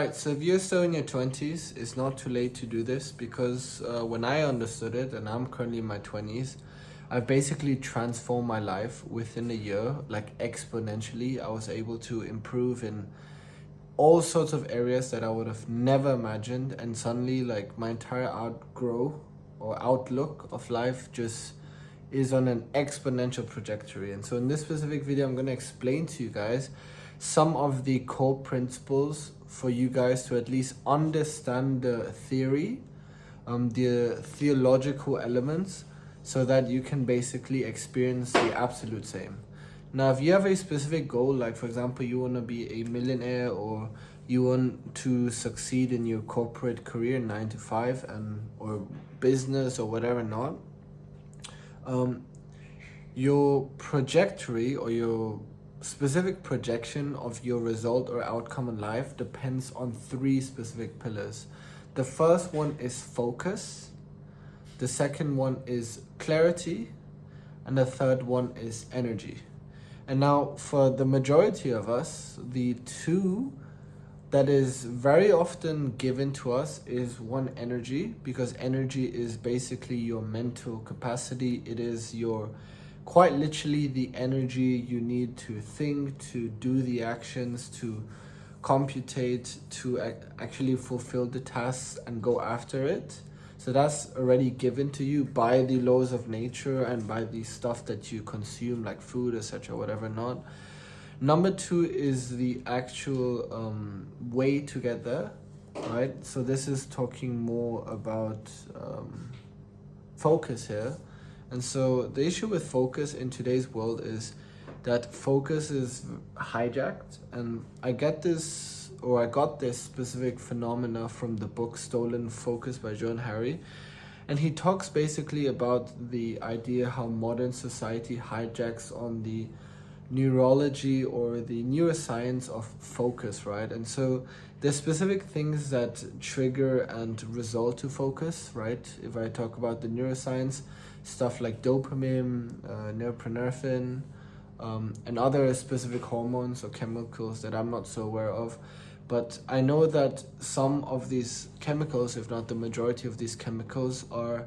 Right, so if you're still in your 20s, it's not too late to do this because when I understood it, and I'm currently in my 20s, I've basically transformed my life within a year, like exponentially. I was able to improve in all sorts of areas that I would have never imagined, and suddenly, like, my entire outlook of life just is on an exponential trajectory. And so in this specific video, I'm going to explain to you guys some of the core principles for you guys to at least understand the theory, the theological elements, so that you can basically experience the absolute same. Now, if you have a specific goal, like for example, you want to be a millionaire, or you want to succeed in your corporate career 9 to 5 and or business or whatever not, your trajectory or your specific projection of your result or outcome in life depends on 3 specific pillars. The first one is focus, the second one is clarity, and the third one is energy. And now for the majority of us, the two that is very often given to us is one, energy, because energy is basically your mental capacity. It is your quite literally the energy you need to think, to do the actions, to computate, to actually fulfill the tasks and go after it. So that's already given to you by the laws of nature and by the stuff that you consume, like food, etc., whatever not. Number 2 is the actual way to get there, right? So this is talking more about focus here. And so the issue with focus in today's world is that focus is hijacked. And I got this specific phenomena from the book Stolen Focus by John Harry. And he talks basically about the idea how modern society hijacks on the neurology or the neuroscience of focus, right? And so there's specific things that trigger and result to focus, right? If I talk about the neuroscience, stuff like dopamine, norepinephrine, and other specific hormones or chemicals that I'm not so aware of. But I know that some of these chemicals, if not the majority of these chemicals, are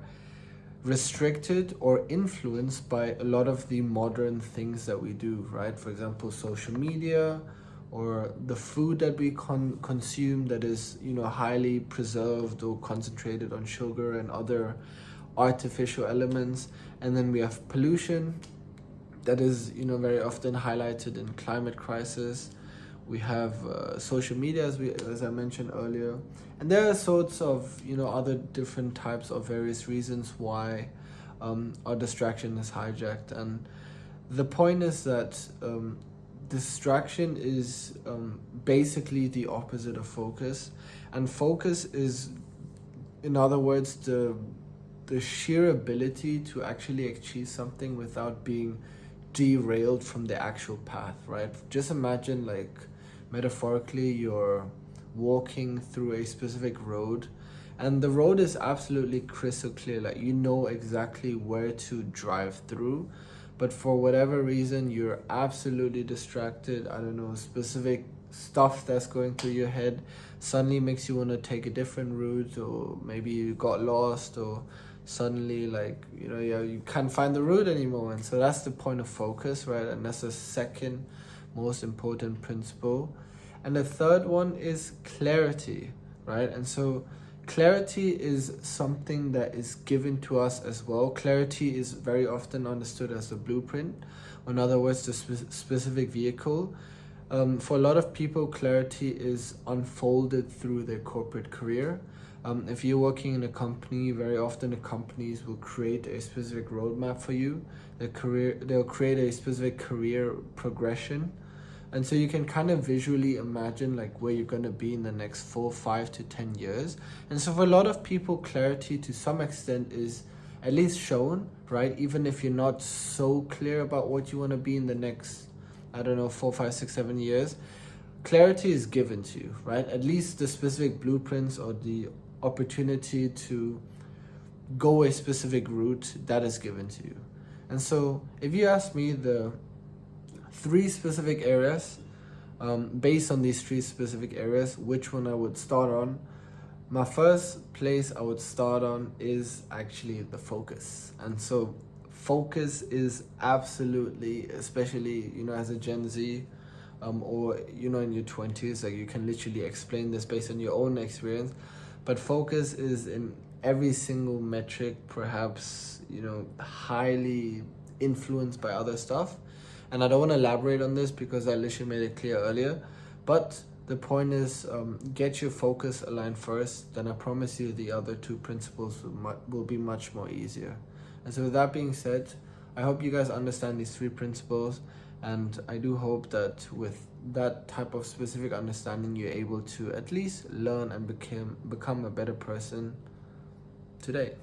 restricted or influenced by a lot of the modern things that we do, right? For example, social media, or the food that we consume that is, highly preserved or concentrated on sugar and other artificial elements. And then we have pollution that is, very often highlighted in climate crisis. We have social media, as I mentioned earlier, and there are sorts of other different types of various reasons why our distraction is hijacked. And the point is that distraction is basically the opposite of focus, and focus is, in other words, the sheer ability to actually achieve something without being derailed from the actual path, right? Just imagine, like, metaphorically, you're walking through a specific road, and the road is absolutely crystal clear, like you know exactly where to drive through, but for whatever reason you're absolutely distracted. I don't know, specific stuff that's going through your head suddenly makes you want to take a different route, or maybe you got lost, or suddenly, like, you can't find the route anymore. And so that's the point of focus, right? And that's the second most important principle. And the third one is clarity, right? And so clarity is something that is given to us as well. Clarity is very often understood as the blueprint, or in other words, the specific vehicle. For a lot of people, clarity is unfolded through their corporate career. If you're working in a company, very often the companies will create a specific roadmap for you. They'll create a specific career progression. And so you can kind of visually imagine, like, where you're going to be in the next 4, 5 to 10 years. And so for a lot of people, clarity to some extent is at least shown, right? Even if you're not so clear about what you want to be in the next, 4, 5, 6, 7 years, clarity is given to you, right? At least the specific blueprints or the opportunity to go a specific route, that is given to you. And so if you ask me, the 3 specific areas based on these three specific areas, which one I would start on. My first place I would start on is actually the focus. And so focus is absolutely, especially, as a Gen Z, or, in your 20s, like you can literally explain this based on your own experience. But focus is in every single metric, perhaps, highly influenced by other stuff. And I don't want to elaborate on this because I literally made it clear earlier. But the point is, get your focus aligned first, then I promise you the other two principles will be much more easier. And so with that being said, I hope you guys understand these three principles, and I do hope that with that type of specific understanding, you're able to at least learn and become a better person today.